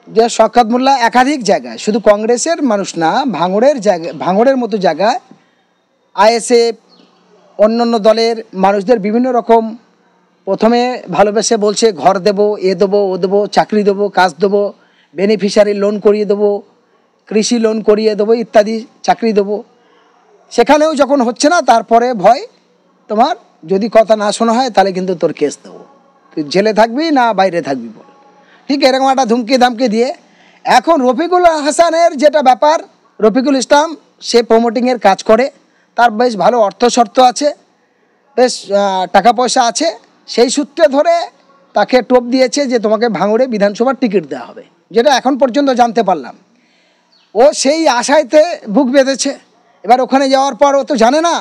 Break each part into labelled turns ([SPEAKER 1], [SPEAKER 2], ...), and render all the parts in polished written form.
[SPEAKER 1] যে শওকত মোল্লা একাধিক জায়গায়, শুধু কংগ্রেসের মানুষ না, ভাঙড়ের মতো জায়গায় আইএসএফ অন্যান্য দলের মানুষদের বিভিন্ন রকম প্রথমে ভালোবেসে বলছে ঘর দেবো, এ দেবো, ও দেবো, চাকরি দেবো, কাজ দেবো, বেনিফিশিয়ারি লোন করিয়ে দেবো, কৃষি লোন করিয়ে দেবো, ইত্যাদি চাকরি দেবো। সেখানেও যখন হচ্ছে না, তারপরে ভয়, তোমার যদি কথা না শোনা হয় তাহলে কিন্তু তোর কেস দেবো, তুই জেলে থাকবি না বাইরে থাকবি বল। ঠিক এরকম একটা ধুমকি ধামকি দিয়ে এখন রফিকুল হাসানের যেটা ব্যাপার, রফিকুল ইসলাম সে প্রমোটিংয়ের কাজ করে, তার বেশ ভালো অর্থ শর্ত আছে, বেশ টাকা পয়সা আছে, সেই সূত্রে ধরে তাকে টোপ দিয়েছে যে তোমাকে ভাঙড়ে বিধানসভার টিকিট দেওয়া হবে, যেটা এখন পর্যন্ত জানতে পারলাম। ও সেই আশায়তে বুক বেঁধেছে। এবার ওখানে যাওয়ার পর ও তো জানে না,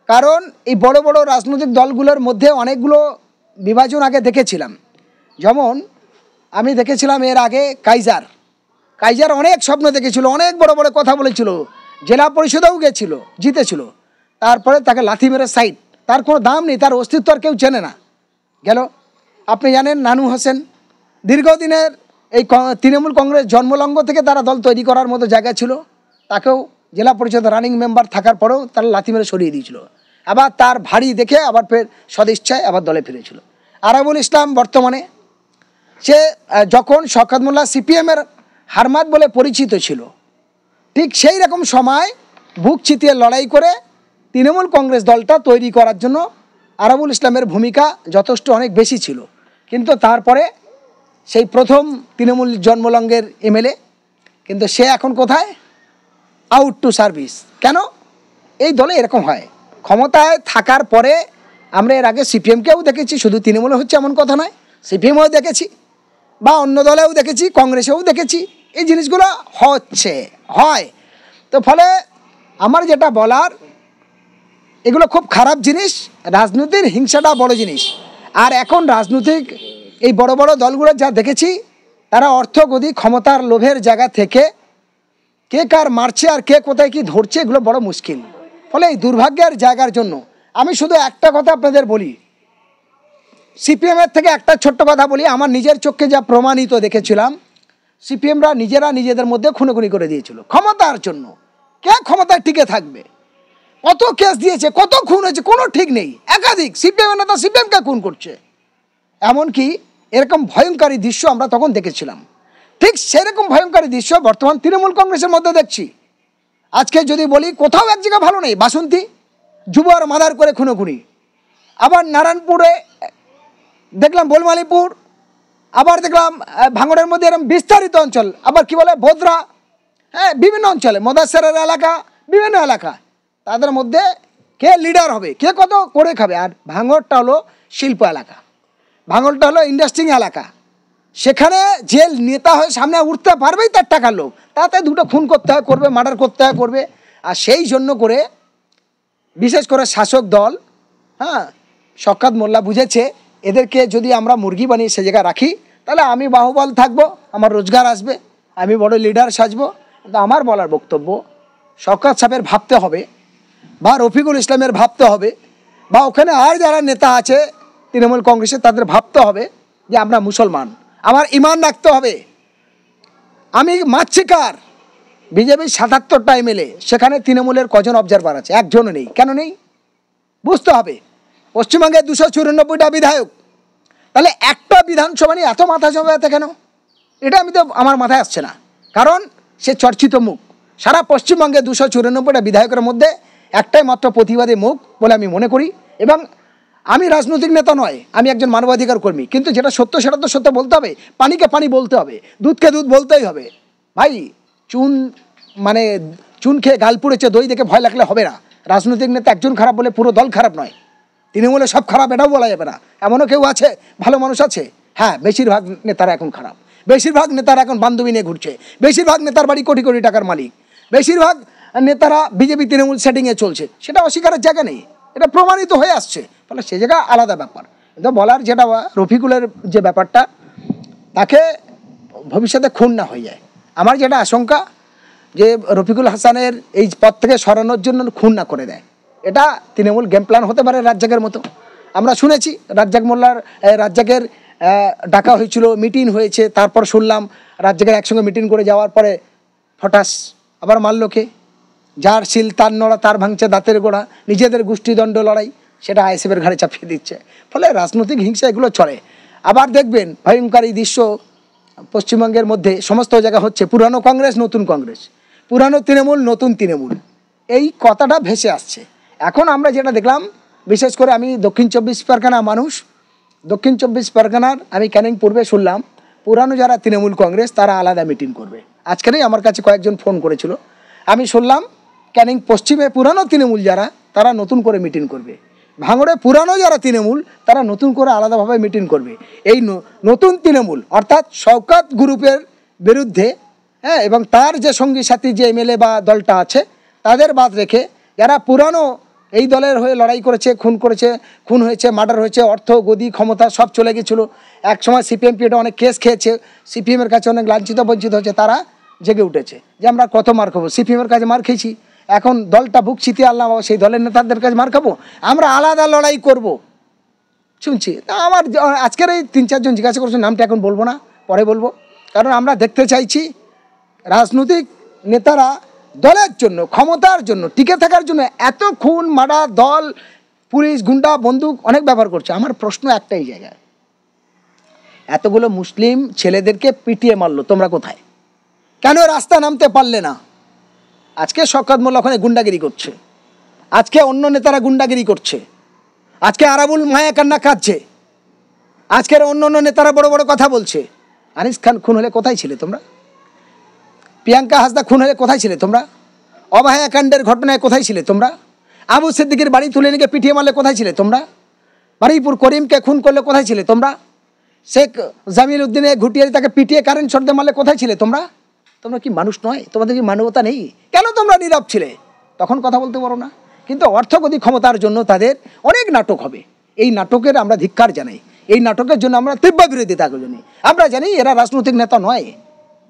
[SPEAKER 1] কারণ এই বড় বড় রাজনৈতিক দলগুলোর মধ্যে অনেকগুলো বিভাজন আগে দেখেছিলাম। যেমন আমি দেখেছিলাম এর আগে কাইজার অনেক স্বপ্ন দেখেছিল, অনেক বড় বড় কথা বলেছিল, জেলা পরিষদেও গেছিল, জিতেছিল, তারপরে তাকে লাথি মেরে সাইড, তার কোনো দাম নেই, তার অস্তিত্ব আর কেউ চেনে না, গেল। আপনি জানেন নানু হোসেন দীর্ঘদিনের এই তৃণমূল কংগ্রেস জন্মলগ্ন থেকে তারা দল তৈরি করার মতো জায়গা ছিল, তাকেও জেলা পরিষদের রানিং মেম্বার থাকার পরেও তারা লাথি মেরে সরিয়ে দিয়েছিল। আবার তার ভারী দেখে আবার ফের সদিচ্ছায় আবার দলে ফিরেছিল। আরাবুল ইসলাম বর্তমানে সে যখন শওকত মোল্লা সিপিএমের হারমাত বলে পরিচিত ছিল, ঠিক সেই রকম সময় বুক চিতিয়ে লড়াই করে তৃণমূল কংগ্রেস দলটা তৈরি করার জন্য আরাবুল ইসলামের ভূমিকা যথেষ্ট অনেক বেশি ছিল। কিন্তু তারপরে সেই প্রথম তৃণমূল জন্মলগ্নের এমএলএ, কিন্তু সে এখন কোথায়? Out to service. কেন? এই দলে এরকম হয়, ক্ষমতায় থাকার পরে আমরা এর আগে সিপিএমকেও দেখেছি, শুধু তৃণমূলে হচ্ছে এমন কথা নয়, সিপিএমও দেখেছি বা অন্য দলেও দেখেছি, কংগ্রেসেও দেখেছি, এই জিনিসগুলো হয়। তো ফলে আমার যেটা বলার, এগুলো খুব খারাপ জিনিস, রাজনীতির হিংসাটা বড় জিনিস। আর এখন রাজনৈতিক এই বড় বড় দলগুলো যা দেখেছি, তারা অর্থগদি ক্ষমতার লোভের জায়গা থেকে কে কার মারছে আর কে কোথায় কি ধরছে, এগুলো বড় মুশকিল। ফলে এই দুর্ভাগ্যের জায়গার জন্য আমি শুধু একটা কথা আপনাদের বলি, সিপিএমের থেকে একটা ছোট্ট কথা বলি, আমার নিজের চোখে যা প্রমাণিত দেখেছিলাম, সিপিএমরা নিজেদের মধ্যে খুনোখুনি করে দিয়েছিল ক্ষমতার জন্য। কে ক্ষমতায় টিকে থাকবে? কত কেস দিয়েছে, কত খুন হয়েছে, কোনো ঠিক নেই। একাধিক সিপিএম নেতা সিপিএমকে খুন করছে, এমনকি এরকম ভয়ঙ্করী দৃশ্য আমরা তখন দেখেছিলাম। ঠিক সেরকম ভয়ঙ্করী দৃশ্য বর্তমান তৃণমূল কংগ্রেসের মধ্যে দেখছি। আজকে যদি বলি কোথাও এক জায়গা ভালো নেই, বাসন্তী যুব আর মাদার করে খুনোখুনি, আবার নারায়ণপুরে দেখলাম, বোলমালিপুর, আবার দেখলাম ভাঙড়ের মধ্যে এরকম বিস্তারিত অঞ্চল, আবার কি বলে বোদরা, হ্যাঁ বিভিন্ন অঞ্চলে, মদাসেরের এলাকা, বিভিন্ন এলাকা, তাদের মধ্যে কে লিডার হবে, কে কত করে খাবে। আর ভাঙড়টা হলো শিল্প এলাকা, ভাঙড়টা হলো ইন্ডাস্ট্রিং এলাকা, সেখানে যে নেতা হয়ে সামনে উঠতে পারবেই তার টাকার লোভ, তাতে দুটো খুন করতে হয়, করবে, মার্ডার করতে হয়, করবে। আর সেই জন্য করে বিশেষ করে শাসক দল, হ্যাঁ, শওকত মোল্লা বুঝেছে এদেরকে যদি আমরা মুরগি বানিয়ে সে জায়গায় রাখি, তাহলে আমি বাহুবল থাকবো, আমার রোজগার আসবে, আমি বড় লিডার সাজবো। কিন্তু আমার বলার বক্তব্য, শওকত সাহেবের ভাবতে হবে, বা রফিকুল ইসলামের ভাবতে হবে, বা ওখানে আর যারা নেতা আছে তৃণমূল কংগ্রেসের, তাদের ভাবতে হবে যে আমরা মুসলমান, আমার ইমান রাখতে হবে। আমি মারছি কার? বিজেপির ৭৭টা এমএলএ, সেখানে তৃণমূলের কজন অবজারভার আছে? একজনও নেই। কেন নেই? বুঝতে হবে। পশ্চিমবঙ্গে ২৯৪টা বিধায়ক, তাহলে একটা বিধানসভা নিয়ে এত মাথা জমাতে কেন? এটা আমি তো আমার মাথায় আসছে না। কারণ সে চর্চিত মুখ, সারা পশ্চিমবঙ্গে ২৯৪টা বিধায়কের মধ্যে একটাই মাত্র প্রতিবাদী মুখ বলে আমি মনে করি। এবং আমি রাজনৈতিক নেতা নয়, আমি একজন মানবাধিকার কর্মী, কিন্তু যেটা সত্য সেটা তো সত্য বলতে হবে, পানিকে পানি বলতে হবে, দুধকে দুধ বলতেই হবে। ভাই চুন খেয়ে গাল পুড়েছে, দই দেখে ভয় লাগলে হবে না। রাজনৈতিক নেতা একজন খারাপ বলে পুরো দল খারাপ নয়, তৃণমূলে সব খারাপ এটাও বলা যাবে না। এমনও কেউ আছে, ভালো মানুষ আছে, হ্যাঁ, বেশিরভাগ নেতারা এখন খারাপ, বেশিরভাগ নেতারা এখন বান্ধবী নিয়ে ঘুরছে, বেশিরভাগ নেতার বাড়ি কোটি কোটি টাকার মালিক, বেশিরভাগ নেতারা বিজেপি তৃণমূল সেটিংয়ে চলছে, সেটা অস্বীকারের জায়গা নেই, এটা প্রমাণিত হয়ে আসছে। ফলে সে জায়গা আলাদা ব্যাপার। কিন্তু বলার যেটা রফিকুলের যে ব্যাপারটা, তাকে ভবিষ্যতে খুন না হয়ে যায়, আমার যেটা আশঙ্কা যে রফিকুল হাসানের এই পদ থেকে সরানোর জন্য খুন না করে দেয়, এটা তৃণমূল গেম প্ল্যান হতে পারে রাজ্জাকের মতো। আমরা শুনেছি রাজ্জাকের ডাকা হয়েছিল, মিটিং হয়েছে, তারপর শুনলাম রাত জায়গায় একসঙ্গে মিটিং করে যাওয়ার পরে হঠাৎ আবার মারলোকে, যার শিল তার নড়া, তার ভাঙছে দাঁতের গোড়া, নিজেদের গোষ্ঠীদ্বন্দ্ব লড়াই সেটা আইএসএফের ঘাড়ে চাপিয়ে দিচ্ছে। ফলে রাজনৈতিক হিংসা এগুলো চলে। আবার দেখবেন ভয়ঙ্কর এই দৃশ্য পশ্চিমবঙ্গের মধ্যে সমস্ত জায়গা হচ্ছে, পুরানো কংগ্রেস নতুন কংগ্রেস, পুরানো তৃণমূল নতুন তৃণমূল, এই কথাটা ভেসে আসছে। এখন আমরা যেটা দেখলাম, বিশেষ করে আমি দক্ষিণ চব্বিশ পরগনা মানুষ, দক্ষিণ চব্বিশ পরগনার আমি ক্যানিং পূর্বে শুনলাম পুরানো যারা তৃণমূল কংগ্রেস তারা আলাদা মিটিং করবে। আজকেরই আমার কাছে কয়েকজন ফোন করেছিল, আমি শুনলাম ক্যানিং পশ্চিমে পুরানো তৃণমূল যারা তারা নতুন করে মিটিং করবে, ভাঙড়ে পুরানো যারা তৃণমূল তারা নতুন করে আলাদাভাবে মিটিং করবে। এই নতুন তৃণমূল অর্থাৎ শওকত গ্রুপের বিরুদ্ধে, হ্যাঁ, এবং তার যে সঙ্গী সাথী যে এমএলএ বা দলটা আছে তাদের বাদ রেখে যারা পুরানো এই দলের হয়ে লড়াই করেছে, খুন হয়েছে, মার্ডার হয়েছে, অর্থ গদি ক্ষমতা সব চলে গেছিলো, একসময় সিপিএমপিটা অনেক কেস খেয়েছে, সিপিএমের কাছে অনেক লাঞ্ছিত বঞ্চিত হয়েছে, তারা জেগে উঠেছে যে আমরা কত মার খাবো, সিপিএমের কাছে মার খেয়েছি, এখন দলটা বুক চিতিয়ে আল্লাহ বাবা সেই দলের নেতাদের কাছে মার খাবো, আমরা আলাদা লড়াই করব। শুনছি আমার আজকের এই 3-4 জন জিজ্ঞাসা করছে, নামটা এখন বলবো না, পরে বলবো, কারণ আমরা দেখতে চাইছি রাজনৈতিক নেতারা দলের জন্য, ক্ষমতার জন্য, টিকে থাকার জন্য এত খুন মারা, দল পুলিশ গুন্ডা বন্দুক অনেক ব্যবহার করছে। আমার প্রশ্ন একটাই জায়গায়, এতগুলো মুসলিম ছেলেদেরকে পিটিয়ে মারলো, তোমরা কোথায়? কেন রাস্তা নামতে পারলে না? আজকে শওকত মোল্লা ওখানে গুন্ডাগিরি করছে, আজকে অন্য নেতারা গুন্ডাগিরি করছে, আজকে আরাবুল মায়া কান্না কাঁদছে, আজকের অন্য অন্য নেতারা বড় বড় কথা বলছে। আনিস খান খুন হলে কোথায় ছিলে তোমরা? প্রিয়াঙ্কা হাসদা খুন হলে কোথায় ছিলে তোমরা? অভয়াকাণ্ডের ঘটনায় কোথায় ছিলে তোমরা? আবু সিদ্দিকের বাড়ি তুলে নিয়ে পিটিয়ে মারলে কোথায় ছিলে তোমরা? বারুইপুর করিমকে খুন করলে কোথায় ছিলে তোমরা? শেখ জামিল উদ্দিনে ঘুটিয়ে তাকে পিটিয়ে কারেন্ট শর্টে মারলে কোথায় ছিলে তোমরা? তোমরা কি মানুষ নয়? তোমাদের কি মানবতা নেই? কেন তোমরা নীরব ছিলে? তখন কথা বলতে পারো না। কিন্তু অর্থগতি ক্ষমতার জন্য তাদের অনেক নাটক হবে, এই নাটকের আমরা ধিক্কার জানাই, এই নাটকের জন্য আমরা তীব্র বিরোধিতা জানি। আমরা জানি এরা রাজনৈতিক নেতা নয়,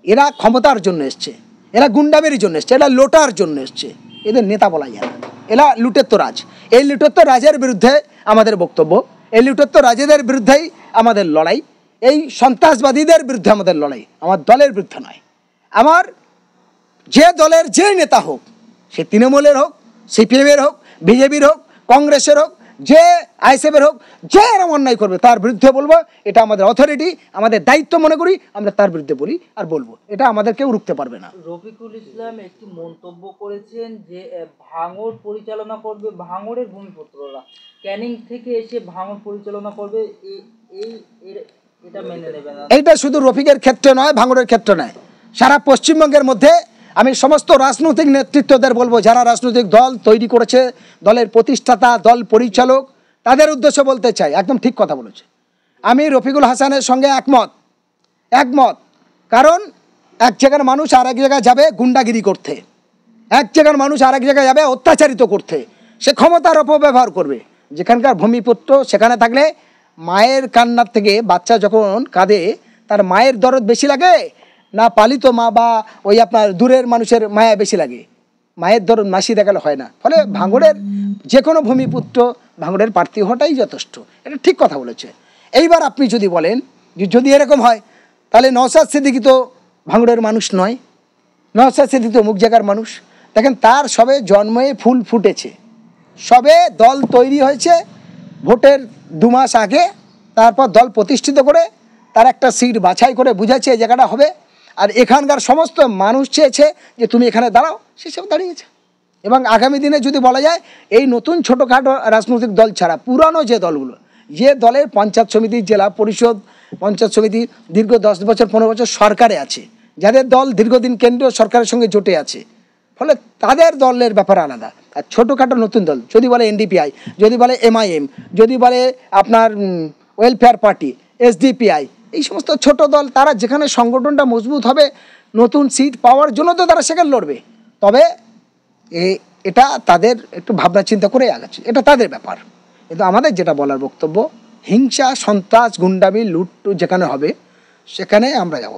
[SPEAKER 1] এরা ক্ষমতার জন্য এসছে, এরা গুন্ডামের জন্য এসছে, এরা লোটার জন্য এসছে, এদের নেতা বলা যায় না, এরা লুটেত্ব রাজ। এই লুটেত্ব রাজের বিরুদ্ধে আমাদের বক্তব্য, এই লুটেত্ব রাজেদের বিরুদ্ধেই আমাদের লড়াই, এই সন্ত্রাসবাদীদের বিরুদ্ধে আমাদের লড়াই, আমার দলের বিরুদ্ধে নয়। আমার যে দলের যে নেতা হোক, সে তৃণমূলের হোক, সিপিএমের হোক, বিজেপির হোক, কংগ্রেসের হোক, যে আইএসএফের হোক, যে এরকম অন্যায় করবে তার বিরুদ্ধে বলবো, এটা আমাদের অথরিটি, আমাদের দায়িত্ব মনে করি, আমরা তার বিরুদ্ধে বলি আর বলবো, এটা আমাদের কেউ রুখতে পারবে না।
[SPEAKER 2] রফিকুল ইসলাম একটি মন্তব্য করেছেন যে ভাঙড় পরিচালনা করবে ভাঙড়ের ভূমিপুত্ররা, ক্যানিং থেকে এসে ভাঙড় পরিচালনা করবে, এটা মেনে নেবে না।
[SPEAKER 1] এইটা শুধু রফিকের ক্ষেত্রে নয়, ভাঙড়ের ক্ষেত্রে নয়, সারা পশ্চিমবঙ্গের মধ্যে আমি সমস্ত রাজনৈতিক নেতৃত্বদের বলবো, যারা রাজনৈতিক দল তৈরি করেছে, দলের প্রতিষ্ঠাতা, দল পরিচালক, তাদের উদ্দেশ্যে বলতে চাই, একদম ঠিক কথা বলেছে। আমি রফিকুল হাসানের সঙ্গে একমত। কারণ এক জায়গার মানুষ আর এক জায়গায় যাবে গুন্ডাগিরি করতে, এক জায়গার মানুষ আর এক জায়গায় যাবে অত্যাচারিত করতে, সে ক্ষমতার অপব্যবহার করবে। যেখানকার ভূমিপুত্র সেখানে থাকলে মায়ের কান্নার থেকে, বাচ্চা যখন কাঁদে তার মায়ের দরদ বেশি লাগে না পালিত মা বা ওই আপনার দূরের মানুষের মায়া বেশি লাগে? মায়ের দরদ মাসি দেখালে হয় না। ফলে ভাঙড়ের যে কোনো ভূমিপুত্র ভাঙড়ের প্রার্থী হওয়াটাই যথেষ্ট, এটা ঠিক কথা বলেছে। এইবার আপনি যদি বলেন যে যদি এরকম হয় তাহলে নওশাদ সিদ্দিকী তো ভাঙড়ের মানুষ নয়, নওশাদ সিদ্দিকী তো অমুক জায়গার মানুষ। দেখেন তার সবে জন্মে ফুল ফুটেছে, সবে দল তৈরি হয়েছে, ভোটের 2 মাস আগে, তারপর দল প্রতিষ্ঠিত করে তার একটা সিট বাছাই করে বুঝাচ্ছে এই জায়গাটা হবে, আর এখানকার সমস্ত মানুষ চেয়েছে যে তুমি এখানে দাঁড়াও, সেসব দাঁড়িয়েছে। এবং আগামী দিনে যদি বলা যায় এই নতুন ছোটোখাটো রাজনৈতিক দল ছাড়া পুরানো যে দলগুলো, যে দলের পঞ্চায়েত সমিতি, জেলা পরিষদ, পঞ্চায়েত সমিতি দীর্ঘ 10 বছর 15 বছর সরকারে আছে, যাদের দল দীর্ঘদিন কেন্দ্রীয় সরকারের সঙ্গে জোটে আছে, ফলে তাদের দলের ব্যাপার আলাদা। আর ছোটোখাটো নতুন দল যদি বলে এনডিপিআই, যদি বলে এমআইএম, যদি বলে আপনার ওয়েলফেয়ার পার্টি, এসডিপিআই, এই সমস্ত ছোট দল, তারা যেখানে সংগঠনটা মজবুত হবে, নতুন সিট পাওয়ার জন্য তো তারা সেখানে লড়বে। তবে এটা তাদের একটু ভাবনা চিন্তা করে আগাচ্ছে, এটা তাদের ব্যাপার। কিন্তু আমাদের যেটা বলার বক্তব্য, হিংসা, সন্ত্রাস, গুন্ডামি, লুট যেখানে হবে সেখানে আমরা যাব।